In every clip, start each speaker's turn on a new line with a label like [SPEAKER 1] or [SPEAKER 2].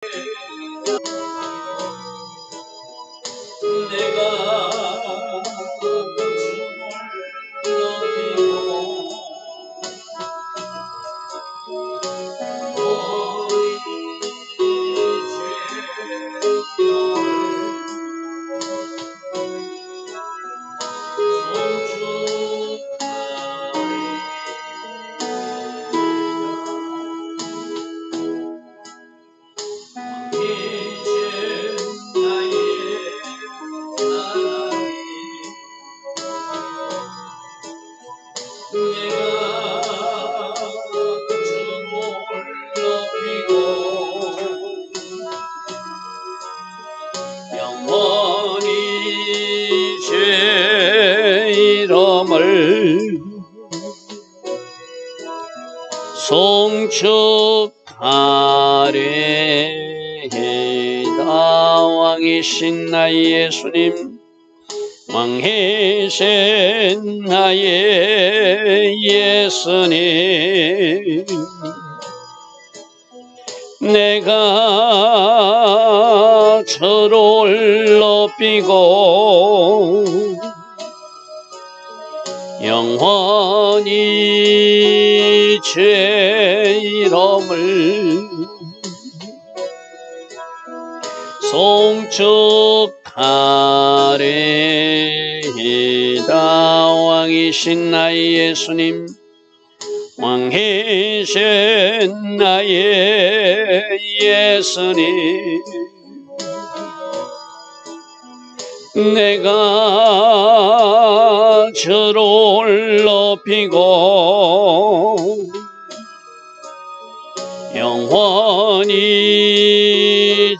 [SPEAKER 1] 내가 주를 높이고 영원히 제 이름을 송축하리이다. 왕이신 나의 예수님, 왕이신 나의 예수님, 내가 주를 높이고 영원히 제 이름을 송축하리이다. 왕이신 나의 예수님, 왕이신 나의 예수님, 내가 주를 높이고 영원히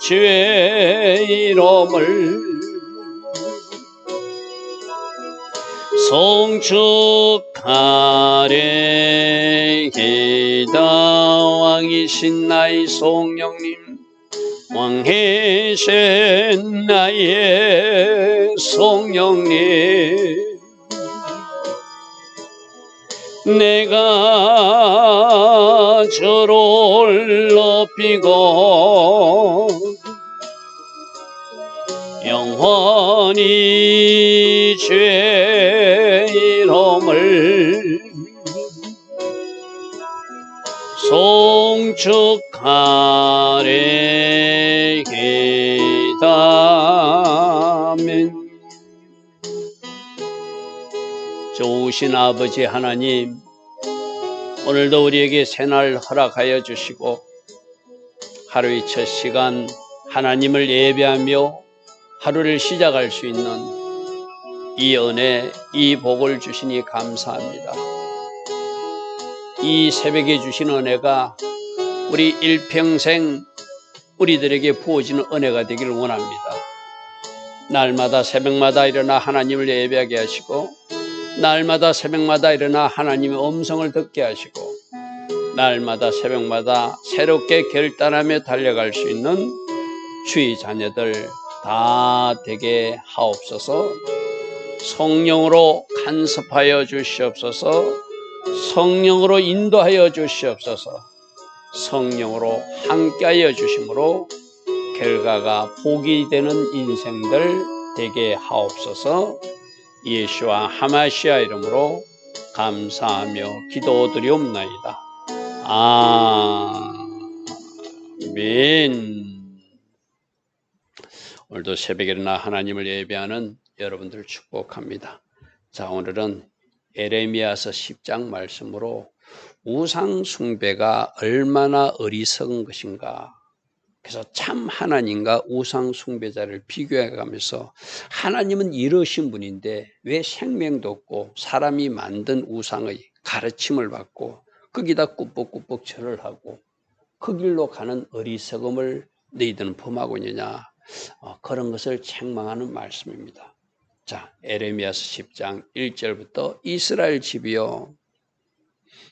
[SPEAKER 1] 주의 이름을 송축하리이다. 왕이신 나의 성령님, 왕이신 나의 성령님, 내가 주를 높이고 영원히 주의 이름을 송축하리이다. 아멘. 좋으신 아버지 하나님, 오늘도 우리에게 새날 허락하여 주시고 하루의 첫 시간 하나님을 예배하며 하루를 시작할 수 있는 이 은혜, 이 복을 주시니 감사합니다. 이 새벽에 주신 은혜가 우리 일평생 우리들에게 부어지는 은혜가 되기를 원합니다. 날마다 새벽마다 일어나 하나님을 예배하게 하시고, 날마다 새벽마다 일어나 하나님의 음성을 듣게 하시고, 날마다 새벽마다 새롭게 결단하며 달려갈 수 있는 주의 자녀들 다 되게 하옵소서. 성령으로 간섭하여 주시옵소서. 성령으로 인도하여 주시옵소서. 성령으로 함께하여 주심으로 결과가 복이 되는 인생들 되게 하옵소서. 예수와 하마시아 이름으로 감사하며 기도드리옵나이다. 아멘. 오늘도 새벽에 일어나 하나님을 예배하는 여러분들 축복합니다. 자, 오늘은 에레미야서 10장 말씀으로 우상 숭배가 얼마나 어리석은 것인가, 그래서 참 하나님과 우상 숭배자를 비교해가면서 하나님은 이러신 분인데 왜 생명도 없고 사람이 만든 우상의 가르침을 받고 거기다 꾸벅꾸벅 절을 하고 그 길로 가는 어리석음을 너희들은 범하고 있느냐, 그런 것을 책망하는 말씀입니다. 자, 에레미야서 10장 1절부터 이스라엘 집이여,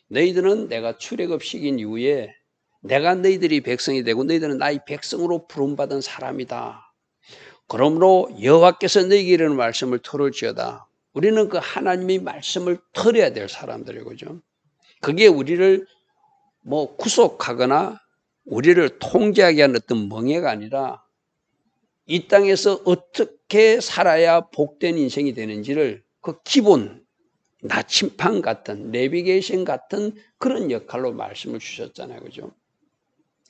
[SPEAKER 1] 너희들은 내가 출애굽시킨 이후에 내가 너희들이 백성이 되고 너희들은 나의 백성으로 부름받은 사람이다. 그러므로 여호와께서 너희에게 이르는 말씀을 들을지어다. 우리는 그 하나님의 말씀을 들어야 될 사람들이고죠. 그게 우리를 구속하거나 우리를 통제하게 하는 어떤 멍해가 아니라 이 땅에서 어떻게 살아야 복된 인생이 되는지를 그 기본 나침판 같은 내비게이션 같은 그런 역할로 말씀을 주셨잖아요. 그죠?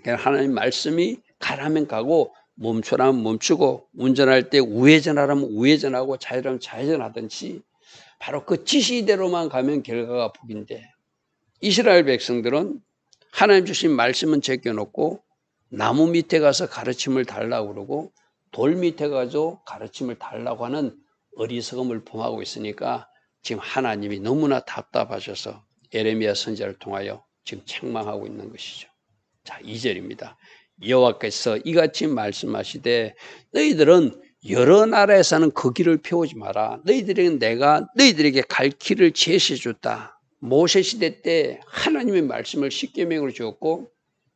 [SPEAKER 1] 하나님 말씀이 가라면 가고 멈추라면 멈추고 운전할 때 우회전하라면 우회전하고 좌회전하면 좌회전하든지 바로 그 지시대로만 가면 결과가 복인데 이스라엘 백성들은 하나님 주신 말씀은 제껴놓고 나무 밑에 가서 가르침을 달라고 그러고 돌 밑에 가서 가르침을 달라고 하는 어리석음을 범하고 있으니까 지금 하나님이 너무나 답답하셔서 예레미야 선지자를 통하여 지금 책망하고 있는 것이죠. 자, 2절입니다. 여호와께서 이같이 말씀하시되 너희들은 여러 나라에 사는 그 길을 펴오지 마라. 내가 너희들에게 갈 길을 제시해 줬다. 모세 시대 때 하나님의 말씀을 십계명으로 주었고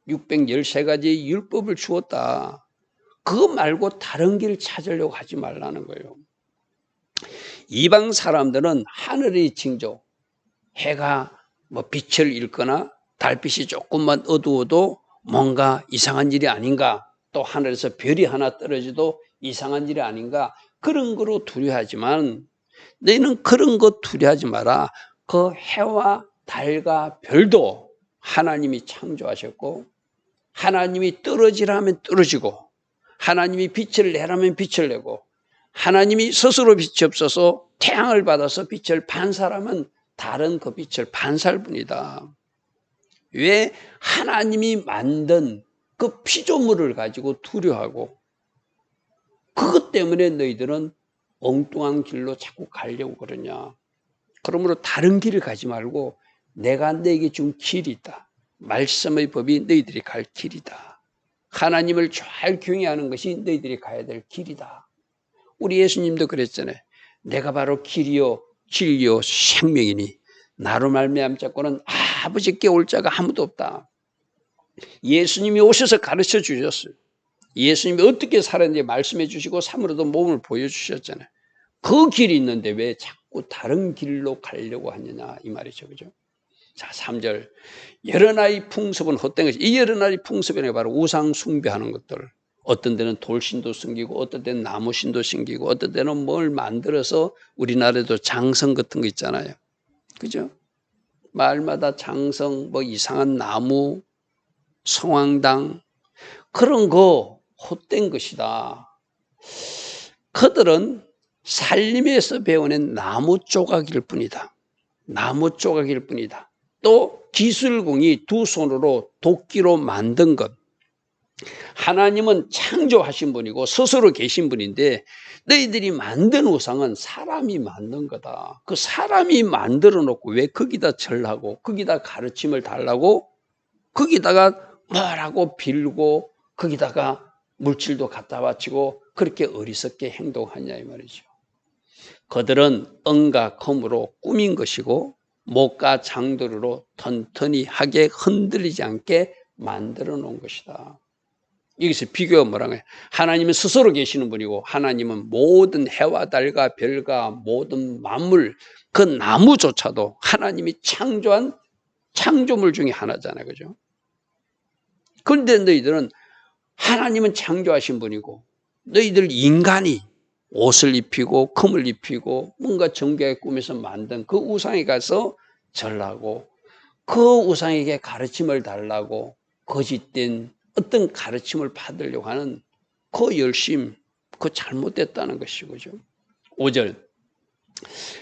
[SPEAKER 1] 613가지 율법을 주었다. 그거 말고 다른 길 찾으려고 하지 말라는 거예요. 이방 사람들은 하늘의 징조, 해가 빛을 잃거나 달빛이 조금만 어두워도 뭔가 이상한 일이 아닌가, 또 하늘에서 별이 하나 떨어져도 이상한 일이 아닌가, 그런 거로 두려워하지만 너희는 그런 거 두려워하지 마라. 그 해와 달과 별도 하나님이 창조하셨고 하나님이 떨어지라 하면 떨어지고 하나님이 빛을 내라면 빛을 내고 하나님이 스스로 빛이 없어서 태양을 받아서 빛을 반사하면 다른 그 빛을 반사할 뿐이다. 왜 하나님이 만든 그 피조물을 가지고 두려워하고 그것 때문에 너희들은 엉뚱한 길로 자꾸 가려고 그러냐. 그러므로 다른 길을 가지 말고 내가 너에게 준 길이 있다. 말씀의 법이 너희들이 갈 길이다. 하나님을 잘 경외하는 것이 너희들이 가야 될 길이다. 우리 예수님도 그랬잖아요. 내가 바로 길이요 진리요 생명이니 나로 말미암지 자고는 아버지께 올 자가 아무도 없다. 예수님이 오셔서 가르쳐 주셨어요. 예수님이 어떻게 살았는지 말씀해 주시고 삶으로도 몸을 보여주셨잖아요. 그 길이 있는데 왜 자꾸 다른 길로 가려고 하느냐 이 말이죠. 그죠? 자, 3절. 여러 나라의 풍습은 헛된 것이, 이 여러 나라의 풍습에는 바로 우상 숭배하는 것들. 어떤 데는 돌신도 숨기고 어떤 데는 나무신도 숨기고 어떤 데는 뭘 만들어서 우리나라에도 장성 같은 거 있잖아요. 그죠? 마을마다 장성, 이상한 나무, 성황당 그런 거 헛된 것이다. 그들은 살림에서 배워낸 나무 조각일 뿐이다. 나무 조각일 뿐이다. 또 기술공이 두 손으로 도끼로 만든 것. 하나님은 창조하신 분이고 스스로 계신 분인데 너희들이 만든 우상은 사람이 만든 거다. 그 사람이 만들어 놓고 왜 거기다 절하고 거기다 가르침을 달라고 거기다가 뭐라고 빌고 거기다가 물질도 갖다 바치고 그렇게 어리석게 행동하냐 이 말이죠. 그들은 은과 금으로 꾸민 것이고 목과 장도로 튼튼하게 흔들리지 않게 만들어 놓은 것이다. 여기서 비교가 뭐라고 해요? 하나님은 스스로 계시는 분이고 하나님은 모든 해와 달과 별과 모든 만물 그 나무조차도 하나님이 창조한 창조물 중에 하나잖아요. 그죠? 그런데 너희들은 하나님은 창조하신 분이고 너희들 인간이 옷을 입히고 금을 입히고 뭔가 정교하게 꾸며서 만든 그 우상에 가서 절하고 그 우상에게 가르침을 달라고 거짓된 어떤 가르침을 받으려고 하는 그 열심, 그 잘못됐다는 것이죠. 5절.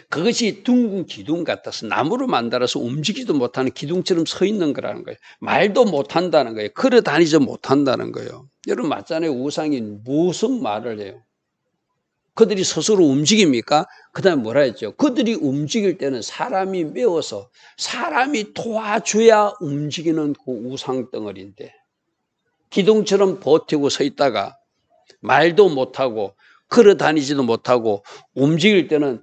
[SPEAKER 1] 그것이 둥근 기둥 같아서 나무로 만들어서 움직이지도 못하는 기둥처럼 서 있는 거라는 거예요. 말도 못한다는 거예요. 걸어 다니지 못한다는 거예요. 여러분 맞잖아요. 우상이 무슨 말을 해요? 그들이 스스로 움직입니까? 그 다음에 뭐라 했죠? 그들이 움직일 때는 사람이 메워서 사람이 도와줘야 움직이는 그 우상 덩어리인데 기둥처럼 버티고 서 있다가 말도 못하고 걸어 다니지도 못하고 움직일 때는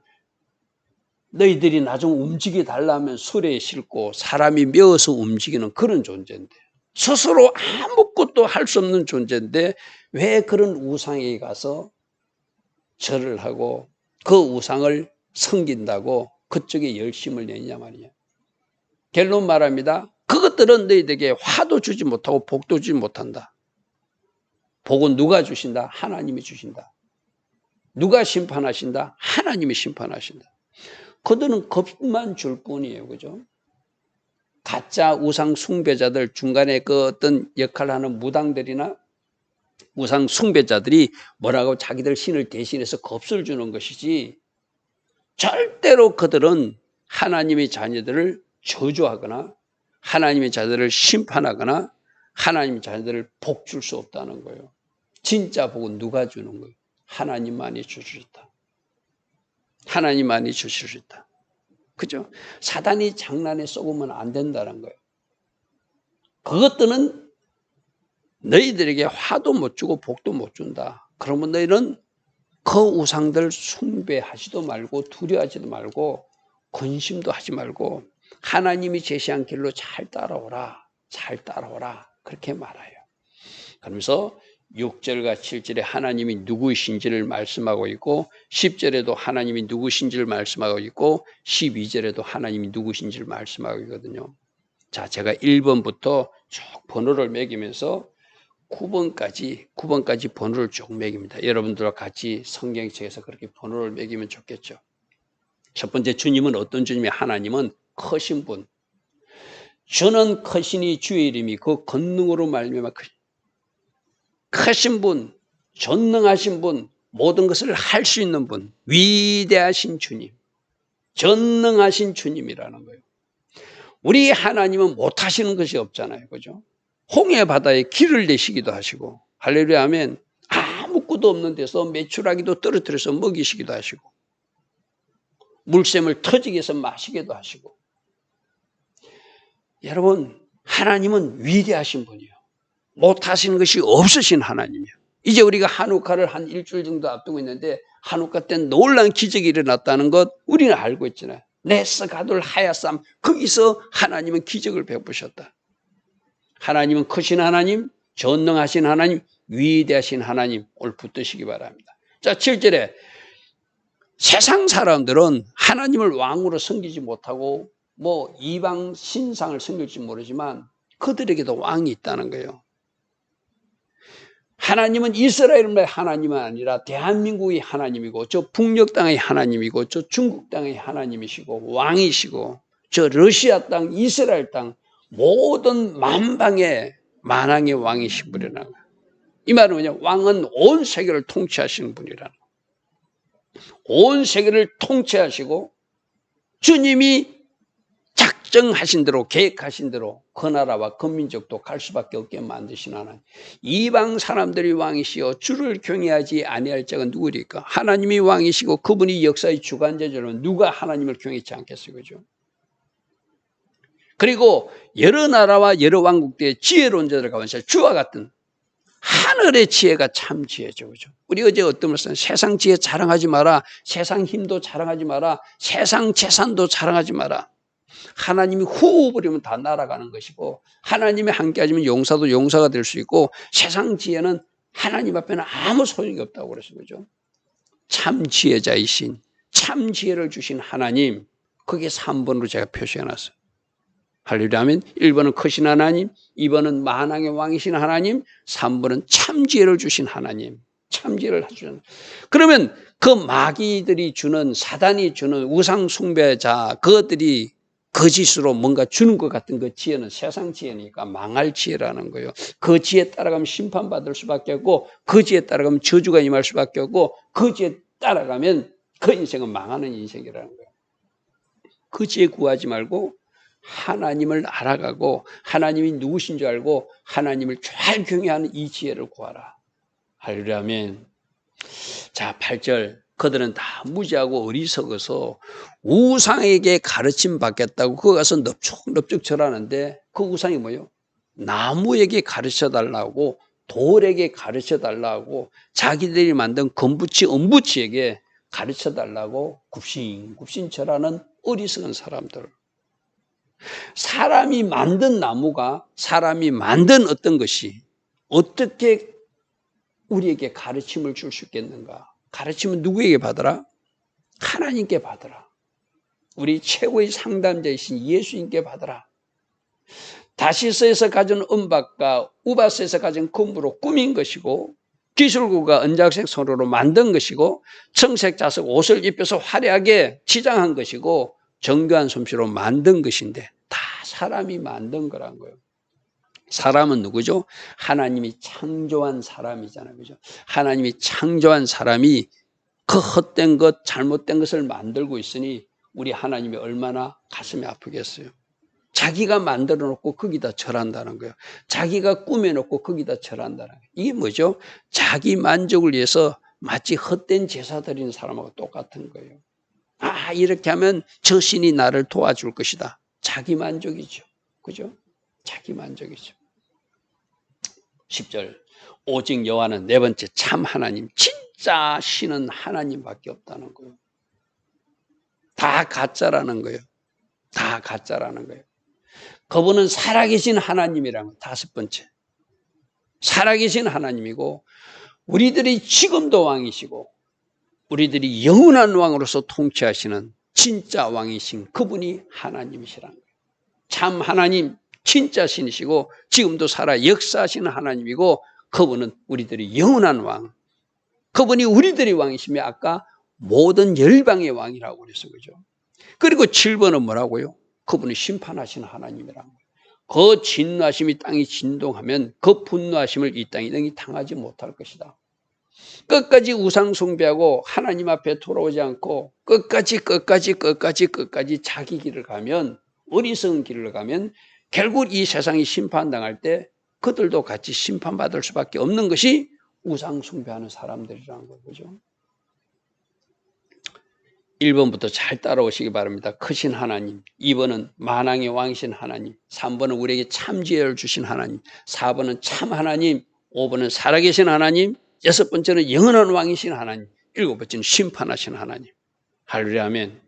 [SPEAKER 1] 너희들이 나중 움직여 달라면 수레에 싣고 사람이 메어서 움직이는 그런 존재인데 스스로 아무것도 할 수 없는 존재인데 왜 그런 우상에 가서 절을 하고 그 우상을 섬긴다고 그쪽에 열심을 내냐 말이야. 결론 말합니다. 그것들은 너희들에게 화도 주지 못하고 복도 주지 못한다. 복은 누가 주신다? 하나님이 주신다. 누가 심판하신다? 하나님이 심판하신다. 그들은 겁만 줄 뿐이에요. 그죠? 가짜 우상 숭배자들, 중간에 그 어떤 역할을 하는 무당들이나 우상 숭배자들이 뭐라고 자기들 신을 대신해서 겁을 주는 것이지, 절대로 그들은 하나님의 자녀들을 저주하거나 하나님의 자녀들을 심판하거나 하나님의 자녀들을 복 줄 수 없다는 거예요. 진짜 복은 누가 주는 거예요? 하나님만이 주실 수 있다. 하나님만이 주실 수 있다. 그죠? 사단이 장난에 쏘으면 안 된다는 거예요. 그것들은 너희들에게 화도 못 주고 복도 못 준다. 그러면 너희는 그 우상들 숭배하지도 말고 두려워하지도 말고 근심도 하지 말고 하나님이 제시한 길로 잘 따라오라. 잘 따라오라. 그렇게 말해요. 그러면서 6절과 7절에 하나님이 누구이신지를 말씀하고 있고 10절에도 하나님이 누구신지를 말씀하고 있고 12절에도 하나님이 누구신지를 말씀하고 있거든요. 자, 제가 1번부터 쭉 번호를 매기면서 9번까지 번호를 쭉 매깁니다. 여러분들과 같이 성경책에서 그렇게 번호를 매기면 좋겠죠. 첫 번째, 주님은 어떤 주님이? 하나님은 크신 분. 주는 크시니 주의 이름이 그 권능으로 말미암아 크신 분, 전능하신 분, 모든 것을 할 수 있는 분, 위대하신 주님, 전능하신 주님이라는 거예요. 우리 하나님은 못하시는 것이 없잖아요. 그죠? 홍해 바다에 길을 내시기도 하시고, 할렐루야 하면 아무것도 없는 데서 메추라기도 떨어뜨려서 먹이시기도 하시고, 물샘을 터지게 해서 마시기도 하시고. 여러분, 하나님은 위대하신 분이에요. 못하시는 것이 없으신 하나님이에요. 이제 우리가 한우카를 한 일주일 정도 앞두고 있는데 한우카 때 놀라운 기적이 일어났다는 것 우리는 알고 있잖아요. 네스 가돌 하야쌈, 거기서 하나님은 기적을 베푸셨다. 하나님은 크신 하나님, 전능하신 하나님, 위대하신 하나님, 오늘 붙드시기 바랍니다. 자, 7절에 세상 사람들은 하나님을 왕으로 섬기지 못하고 뭐 이방 신상을 섬길지 모르지만 그들에게도 왕이 있다는 거예요. 하나님은 이스라엘의 하나님은 아니라 대한민국의 하나님이고 저 북녘 땅의 하나님이고 저 중국 땅의 하나님이시고 왕이시고 저 러시아 땅, 이스라엘 땅 모든 만방의 만왕의 왕이신 분이라는 거예요. 이 말은 뭐냐? 왕은 온 세계를 통치하시는 분이라는 거예요. 온 세계를 통치하시고 주님이 작정하신 대로 계획하신 대로 그 나라와 그 민족도 갈 수밖에 없게 만드신 하나님. 이방 사람들이 왕이시여 주를 경외하지 아니할 자가 누구리까? 하나님이 왕이시고 그분이 역사의 주관자라면 누가 하나님을 경외치 않겠어요? 그죠? 그리고 여러 나라와 여러 왕국들의 지혜로운 자들 가운데 주와 같은 하늘의 지혜가 참 지혜죠. 그죠? 우리 어제 어떤 말씀, 세상 지혜 자랑하지 마라. 세상 힘도 자랑하지 마라. 세상 재산도 자랑하지 마라. 하나님이 후 버리면 다 날아가는 것이고 하나님이 함께 하시면 용사도 용사가 될 수 있고 세상 지혜는 하나님 앞에는 아무 소용이 없다고 그랬어요. 그죠? 참 지혜자이신 참 지혜를 주신 하나님, 그게 3번으로 제가 표시해놨어요. 할렐루야 하면 1번은 크신 하나님, 2번은 만왕의 왕이신 하나님, 3번은 참 지혜를 주신 하나님. 참 지혜를 주신. 그러면 그 마귀들이 주는, 사단이 주는 우상 숭배자, 그것들이 거짓으로 뭔가 주는 것 같은 그 지혜는 세상 지혜니까 망할 지혜라는 거예요. 그 지혜에 따라가면 심판받을 수밖에 없고 그 지혜에 따라가면 저주가 임할 수밖에 없고 그 지혜에 따라가면 그 인생은 망하는 인생이라는 거예요. 그 지혜 구하지 말고 하나님을 알아가고 하나님이 누구신 줄 알고 하나님을 잘 경외하는 이 지혜를 구하라. 할렐루야 아멘. 자, 8절. 그들은 다 무지하고 어리석어서 우상에게 가르침 받겠다고 그거 가서 넙죽넙죽 절하는데 그 우상이 뭐예요? 나무에게 가르쳐 달라고, 돌에게 가르쳐 달라고, 자기들이 만든 건부치, 엄부치에게 가르쳐 달라고 굽신굽신 절하는 어리석은 사람들. 사람이 만든 나무가, 사람이 만든 어떤 것이 어떻게 우리에게 가르침을 줄 수 있겠는가? 가르침은 누구에게 받으라? 하나님께 받으라. 우리 최고의 상담자이신 예수님께 받으라. 다시스에서 가진 은박과 우바스에서 가진 금으로 꾸민 것이고 기술구가 은작색 소로로 만든 것이고 청색 자석 옷을 입혀서 화려하게 치장한 것이고 정교한 솜씨로 만든 것인데 다 사람이 만든 거란 거예요. 사람은 누구죠? 하나님이 창조한 사람이잖아요. 그죠? 하나님이 창조한 사람이 그 헛된 것, 잘못된 것을 만들고 있으니 우리 하나님이 얼마나 가슴이 아프겠어요. 자기가 만들어 놓고 거기다 절한다는 거예요. 자기가 꾸며놓고 거기다 절한다는 거예요. 이게 뭐죠? 자기 만족을 위해서 마치 헛된 제사 드리는 사람하고 똑같은 거예요. 아, 이렇게 하면 저 신이 나를 도와줄 것이다. 자기 만족이죠. 그죠? 자기 만족이죠. 10절. 오직 여호와는 네 번째 참 하나님, 진짜 신은 하나님밖에 없다는 거예요. 다 가짜라는 거예요. 다 가짜라는 거예요. 그분은 살아계신 하나님이라는 거예요. 다섯 번째. 살아계신 하나님이고 우리들이 지금도 왕이시고 우리들이 영원한 왕으로서 통치하시는 진짜 왕이신 그분이 하나님이시라는 거예요. 참 하나님, 진짜 신이시고 지금도 살아 역사하시는 하나님이고 그분은 우리들이 영원한 왕. 그분이 우리들의 왕이시며 아까 모든 열방의 왕이라고 그랬어요. 그죠? 그리고 7번은 뭐라고요? 그분이 심판하시는 하나님이라는 거예요. 그 진노하심이 땅이 진동하면 그 분노하심을 이 땅이 능히 당하지 못할 것이다. 끝까지 우상 숭배하고 하나님 앞에 돌아오지 않고 끝까지 자기 길을 가면 어리석은 길을 가면 결국 이 세상이 심판당할 때 그들도 같이 심판받을 수밖에 없는 것이 우상 숭배하는 사람들이라는 거죠. 1번부터 잘 따라오시기 바랍니다. 크신 하나님, 2번은 만왕의 왕이신 하나님, 3번은 우리에게 참 지혜를 주신 하나님, 4번은 참 하나님, 5번은 살아계신 하나님, 6번째는 영원한 왕이신 하나님, 7번째는 심판하신 하나님. 할렐루야 아멘.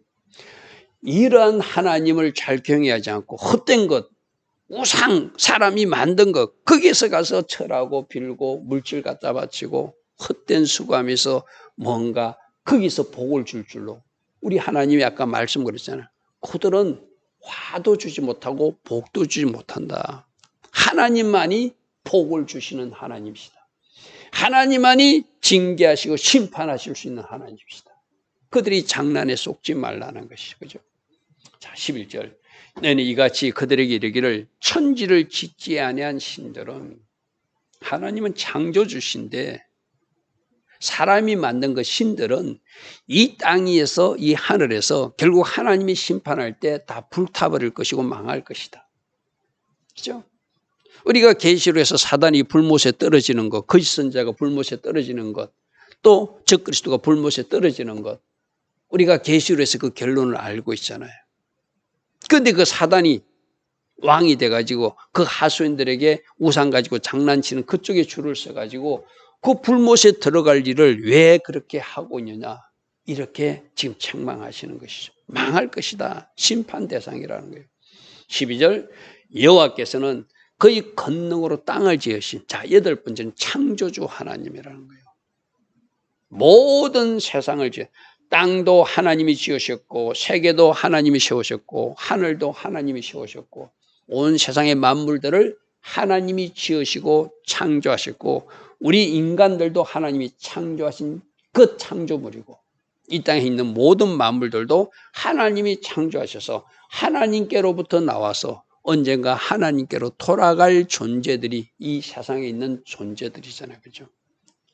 [SPEAKER 1] 이러한 하나님을 잘 경외하지 않고 헛된 것, 우상, 사람이 만든 것, 거기에서 가서 철하고 빌고 물질 갖다 바치고 헛된 수고하면서 뭔가 거기서 복을 줄 줄로 우리 하나님이 아까 말씀드렸잖아요. 그들은 화도 주지 못하고 복도 주지 못한다. 하나님만이 복을 주시는 하나님이시다. 하나님만이 징계하시고 심판하실 수 있는 하나님이시다. 그들이 장난에 속지 말라는 것이죠. 그죠? 자, 11절. 너는 이같이 그들에게 이르기를 천지를 짓지 아니한 신들은 하나님은 창조주신데 사람이 만든 그 신들은 이 땅 위에서 이 하늘에서 결국 하나님이 심판할 때 다 불타버릴 것이고 망할 것이다. 그죠? 우리가 계시록에서 사단이 불못에 떨어지는 것, 거짓 선자가 불못에 떨어지는 것, 또 적그리스도가 불못에 떨어지는 것, 우리가 계시록에서 그 결론을 알고 있잖아요. 그런데 그 사단이 왕이 돼가지고 그 하수인들에게 우상 가지고 장난치는 그쪽에 줄을 서가지고 그 불못에 들어갈 일을 왜 그렇게 하고 있느냐, 이렇게 지금 책망하시는 것이죠. 망할 것이다. 심판 대상이라는 거예요. 12절. 여호와께서는 그의 권능으로 땅을 지으신, 자, 8번째는 창조주 하나님이라는 거예요. 모든 세상을 땅도 하나님이 지으셨고 세계도 하나님이 세우셨고 하늘도 하나님이 세우셨고 온 세상의 만물들을 하나님이 지으시고 창조하셨고 우리 인간들도 하나님이 창조하신 그 창조물이고 이 땅에 있는 모든 만물들도 하나님이 창조하셔서 하나님께로부터 나와서 언젠가 하나님께로 돌아갈 존재들이 이 세상에 있는 존재들이잖아요. 그죠?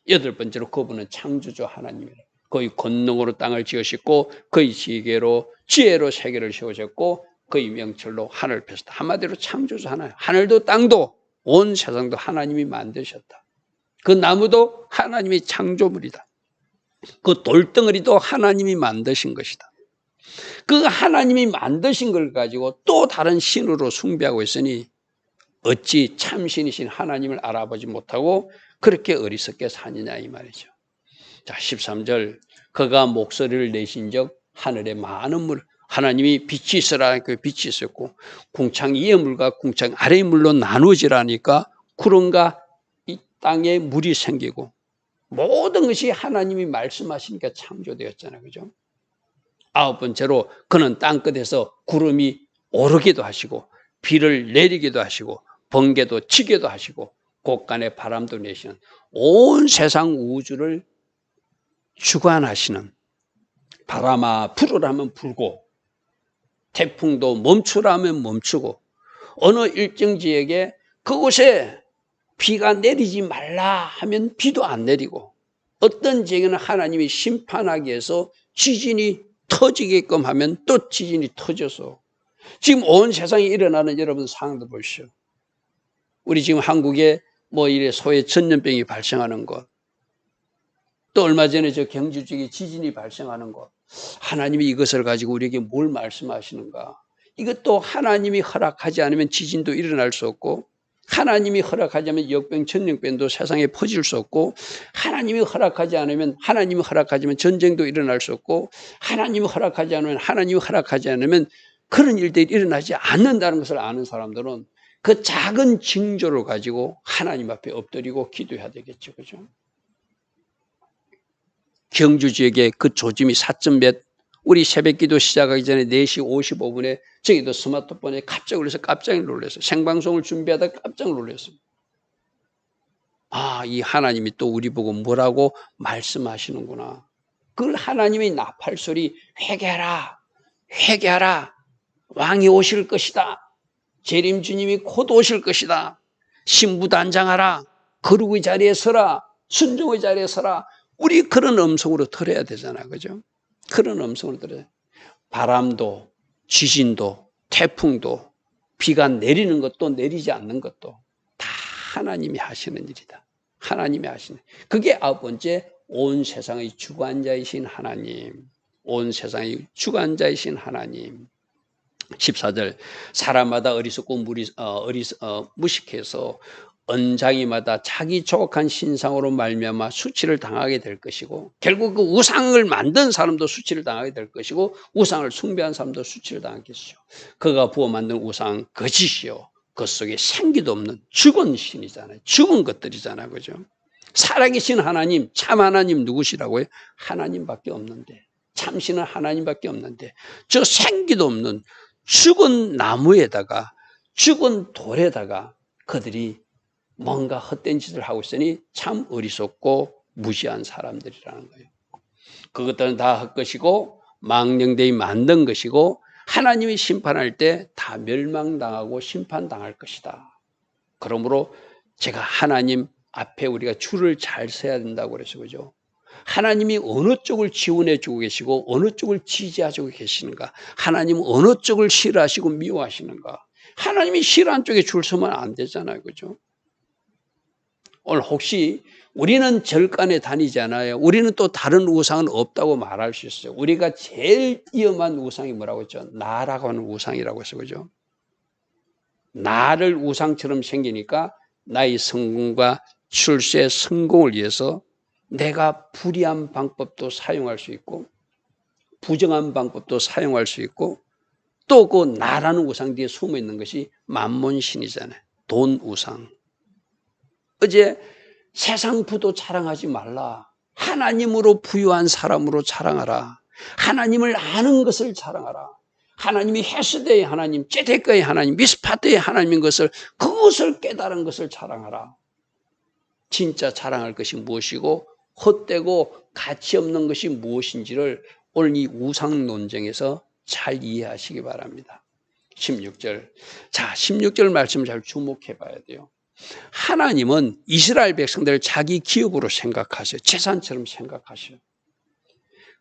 [SPEAKER 1] 8번째로 그분은 창조주 하나님이라. 그의 권능으로 땅을 지으셨고 그의 지혜로 세계를 세우셨고 그의 명철로 하늘을 펴셨다. 한마디로 창조주 하나님. 하늘도 땅도 온 세상도 하나님이 만드셨다. 그 나무도 하나님이 창조물이다. 그 돌덩어리도 하나님이 만드신 것이다. 그 하나님이 만드신 걸 가지고 또 다른 신으로 숭배하고 있으니 어찌 참신이신 하나님을 알아보지 못하고 그렇게 어리석게 사느냐 이 말이죠. 자, 13절. 그가 목소리를 내신 적 하늘에 많은 물, 하나님이 빛이 있으라 그 빛이 있었고 궁창 위의 물과 궁창 아래의 물로 나누지라니까 구름과 이 땅에 물이 생기고 모든 것이 하나님이 말씀하시니까 창조되었잖아요. 그죠? 9번째로 그는 땅끝에서 구름이 오르기도 하시고 비를 내리기도 하시고 번개도 치기도 하시고 곳간에 바람도 내시는 온 세상 우주를 주관하시는, 바람아 불으라면 불고 태풍도 멈추라면 멈추고 어느 일정 지역에 그곳에 비가 내리지 말라 하면 비도 안 내리고 어떤 지역에는 하나님이 심판하기 위해서 지진이 터지게끔 하면 또 지진이 터져서 지금 온 세상에 일어나는 여러분 상황도 보시오. 우리 지금 한국에 뭐 이래 소위 전염병이 발생하는 것, 또 얼마 전에 저 경주 지역에 지진이 발생하는 것, 하나님이 이것을 가지고 우리에게 뭘 말씀하시는가? 이것도 하나님이 허락하지 않으면 지진도 일어날 수 없고 하나님이 허락하지 않으면 역병, 전염병도 세상에 퍼질 수 없고 하나님이 허락하지 않으면 전쟁도 일어날 수 없고 하나님이 허락하지 않으면 그런 일들이 일어나지 않는다는 것을 아는 사람들은 그 작은 징조를 가지고 하나님 앞에 엎드리고 기도해야 되겠죠. 그죠? 경주 지역에 그 조짐이 4.몇, 우리 새벽 기도 시작하기 전에 4시 55분에 저기도 스마트폰에 갑자기 올려서 깜짝 놀랐어요. 생방송을 준비하다가 깜짝 놀랐어요. 아, 이 하나님이 또 우리 보고 뭐라고 말씀하시는구나. 그걸 하나님이 나팔소리 회개하라, 회개하라. 왕이 오실 것이다. 재림 주님이 곧 오실 것이다. 신부단장하라. 거룩의 자리에 서라. 순종의 자리에 서라. 우리 그런 음성으로 들어야 되잖아요. 그죠? 그런 음성으로 들어야. 바람도, 지진도, 태풍도, 비가 내리는 것도 내리지 않는 것도 다 하나님이 하시는 일이다. 하나님이 하시는. 그게 9번째, 온 세상의 주관자이신 하나님. 온 세상의 주관자이신 하나님. 14절, 사람마다 어리석고 무식해서 언장이마다 자기 조각한 신상으로 말미암아 수치를 당하게 될 것이고 결국 그 우상을 만든 사람도 수치를 당하게 될 것이고 우상을 숭배한 사람도 수치를 당하겠죠. 그가 부어 만든 우상 거짓이요 그 속에 생기도 없는 죽은 신이잖아요. 죽은 것들이잖아요. 그죠? 살아계신 하나님, 참 하나님 누구시라고요? 하나님밖에 없는데, 참신은 하나님밖에 없는데 저 생기도 없는 죽은 나무에다가 죽은 돌에다가 그들이 뭔가 헛된 짓을 하고 있으니 참 어리석고 무지한 사람들이라는 거예요. 그것들은 다 헛것이고 망령되이 만든 것이고 하나님이 심판할 때 다 멸망당하고 심판당할 것이다. 그러므로 제가 하나님 앞에 우리가 줄을 잘 서야 된다고 그래서 그죠? 하나님이 어느 쪽을 지원해 주고 계시고 어느 쪽을 지지해주고 계시는가? 하나님은 어느 쪽을 싫어하시고 미워하시는가? 하나님이 싫어하는 쪽에 줄 서면 안 되잖아요. 그죠? 오늘 혹시 우리는 절간에 다니잖아요. 우리는 또 다른 우상은 없다고 말할 수 있어요. 우리가 제일 위험한 우상이 뭐라고 했죠? 나라고 하는 우상이라고 해서 그죠? 나를 우상처럼 생기니까 나의 성공과 출세의 성공을 위해서 내가 불의한 방법도 사용할 수 있고 부정한 방법도 사용할 수 있고 또 그 나라는 우상 뒤에 숨어 있는 것이 만몬신이잖아요. 돈 우상. 어제 세상 부도 자랑하지 말라. 하나님으로 부유한 사람으로 자랑하라. 하나님을 아는 것을 자랑하라. 하나님이 헤스데의 하나님, 제데크의 하나님, 미스파트의 하나님인 것을 그것을 깨달은 것을 자랑하라. 진짜 자랑할 것이 무엇이고 헛되고 가치 없는 것이 무엇인지를 오늘 이 우상 논쟁에서 잘 이해하시기 바랍니다. 16절. 자, 16절 말씀을 잘 주목해 봐야 돼요. 하나님은 이스라엘 백성들을 자기 기업으로 생각하세요. 재산처럼 생각하세요.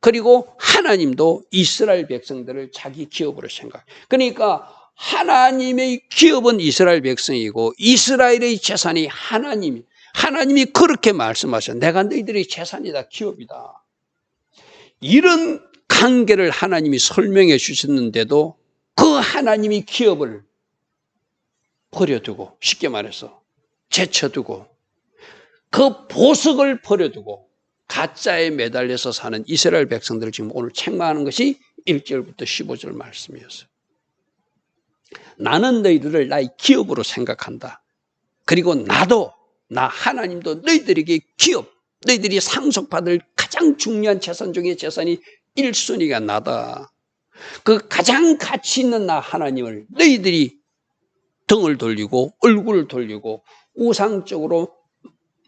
[SPEAKER 1] 그리고 하나님도 이스라엘 백성들을 자기 기업으로 생각해요. 그러니까 하나님의 기업은 이스라엘 백성이고 이스라엘의 재산이 하나님이 그렇게 말씀하셔요. 내가 너희들의 재산이다, 기업이다. 이런 관계를 하나님이 설명해 주셨는데도 그 하나님이 기업을 버려두고, 쉽게 말해서 제쳐두고 그 보석을 버려두고 가짜에 매달려서 사는 이스라엘 백성들을 지금 오늘 책망하는 것이 1절부터 15절 말씀이었어요. 나는 너희들을 나의 기업으로 생각한다. 그리고 나 하나님도 너희들에게 기업, 너희들이 상속받을 가장 중요한 재산 중에 재산이 1순위가 나다. 그 가장 가치 있는 나 하나님을 너희들이 등을 돌리고 얼굴을 돌리고 우상적으로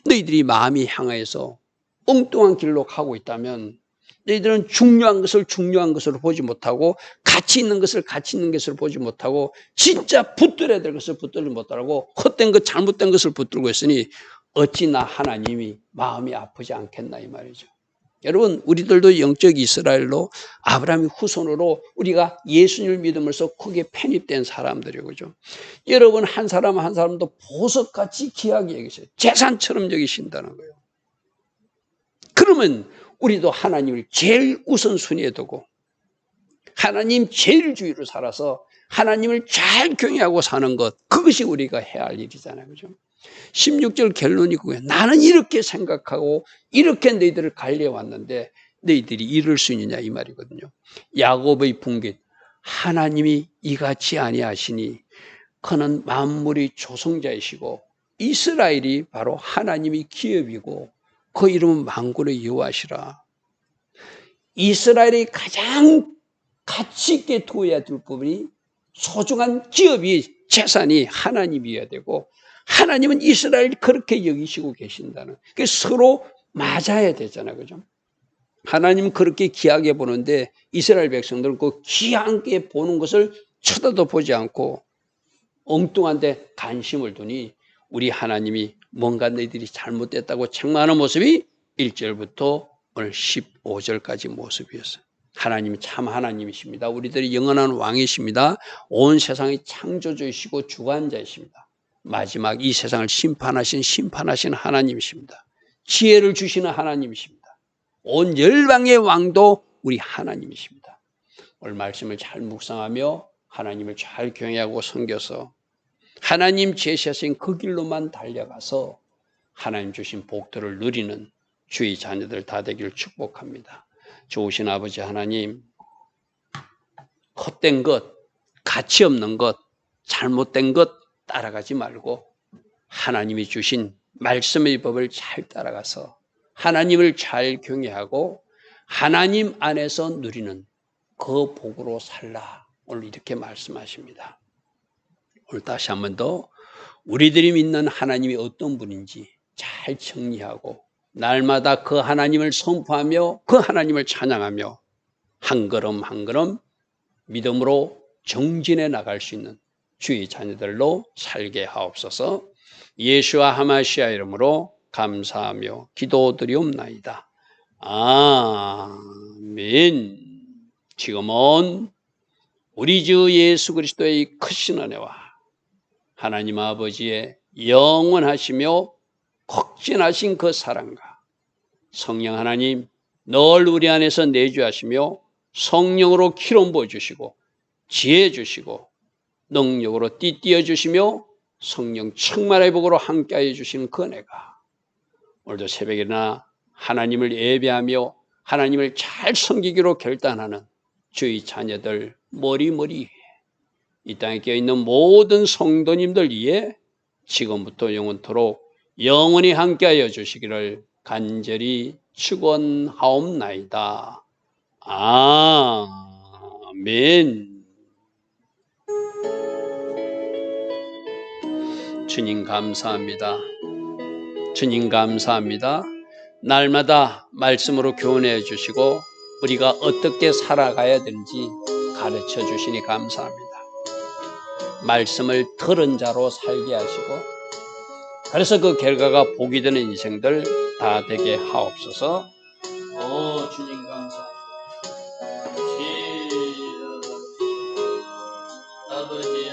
[SPEAKER 1] 너희들이 마음이 향해서 엉뚱한 길로 가고 있다면 너희들은 중요한 것을 중요한 것으로 보지 못하고 가치 있는 것을 가치 있는 것으로 보지 못하고 진짜 붙들어야 될 것을 붙들지 못하고 헛된 것 잘못된 것을 붙들고 있으니 어찌나 하나님이 마음이 아프지 않겠나 이 말이죠. 여러분 우리들도 영적 이스라엘로 아브라함의 후손으로 우리가 예수님을 믿으면서 크게 편입된 사람들이에요. 그죠? 여러분 한 사람 한 사람도 보석같이 귀하게 여기세요. 재산처럼 여기신다는 거예요. 그러면 우리도 하나님을 제일 우선순위에 두고 하나님 제일 주의로 살아서 하나님을 잘 경외하고 사는 것, 그것이 우리가 해야 할 일이잖아요. 그죠? 16절 결론이 그거예요. 나는 이렇게 생각하고 이렇게 너희들을 관리해 왔는데 너희들이 이룰 수 있느냐 이 말이거든요. 야곱의 분깃, 하나님이 이같이 아니하시니 그는 만물의 조성자이시고 이스라엘이 바로 하나님의 기업이고 그 이름은 만군의 여호와시라. 이스라엘이 가장 가치 있게 두어야 될 부분이 소중한 기업이 재산이 하나님이어야 되고 하나님은 이스라엘이 그렇게 여기시고 계신다는 그 서로 맞아야 되잖아요. 그죠? 하나님은 그렇게 귀하게 보는데 이스라엘 백성들은 그 귀하게 보는 것을 쳐다도 보지 않고 엉뚱한 데 관심을 두니 우리 하나님이 뭔가 너희들이 잘못됐다고 책망하는 모습이 1절부터 오늘 15절까지 모습이었어요. 하나님이 참 하나님이십니다. 우리들이 영원한 왕이십니다. 온 세상의 창조주이시고 주관자이십니다. 마지막 이 세상을 심판하신 하나님이십니다. 지혜를 주시는 하나님이십니다. 온 열방의 왕도 우리 하나님이십니다. 오늘 말씀을 잘 묵상하며 하나님을 잘 경외하고 섬겨서 하나님 제시하신 그 길로만 달려가서 하나님 주신 복들을 누리는 주의 자녀들 다 되기를 축복합니다. 좋으신 아버지 하나님, 헛된 것, 가치 없는 것, 잘못된 것 따라가지 말고 하나님이 주신 말씀의 법을 잘 따라가서 하나님을 잘 경외하고 하나님 안에서 누리는 그 복으로 살라. 오늘 이렇게 말씀하십니다. 오늘 다시 한 번 더 우리들이 믿는 하나님이 어떤 분인지 잘 정리하고 날마다 그 하나님을 선포하며 그 하나님을 찬양하며 한 걸음 한 걸음 믿음으로 정진해 나갈 수 있는 주의 자녀들로 살게 하옵소서. 예수와 하마시아 이름으로 감사하며 기도드리옵나이다. 아멘. 지금은 우리 주 예수 그리스도의 크신 은혜와 하나님 아버지의 영원하시며 극진하신 그 사랑과 성령 하나님 늘 우리 안에서 내주하시며 성령으로 기름 부어주시고 지혜 주시고 능력으로 띠띠어 주시며 성령 충만의 복으로 함께하여 주시는 그 은혜가 오늘도 새벽에나 하나님을 예배하며 하나님을 잘 섬기기로 결단하는 주의 자녀들 머리머리 이 땅에 껴있는 모든 성도님들 위해 지금부터 영원토록 영원히 함께하여 주시기를 간절히 축원하옵나이다. 아멘. 주님 감사합니다. 주님 감사합니다. 날마다 말씀으로 교훈해 주시고 우리가 어떻게 살아가야 되는지 가르쳐 주시니 감사합니다. 말씀을 들은 자로 살게 하시고 그래서 그 결과가 복이 되는 인생들 다 되게 하옵소서. 주님 감사합니다. 아버지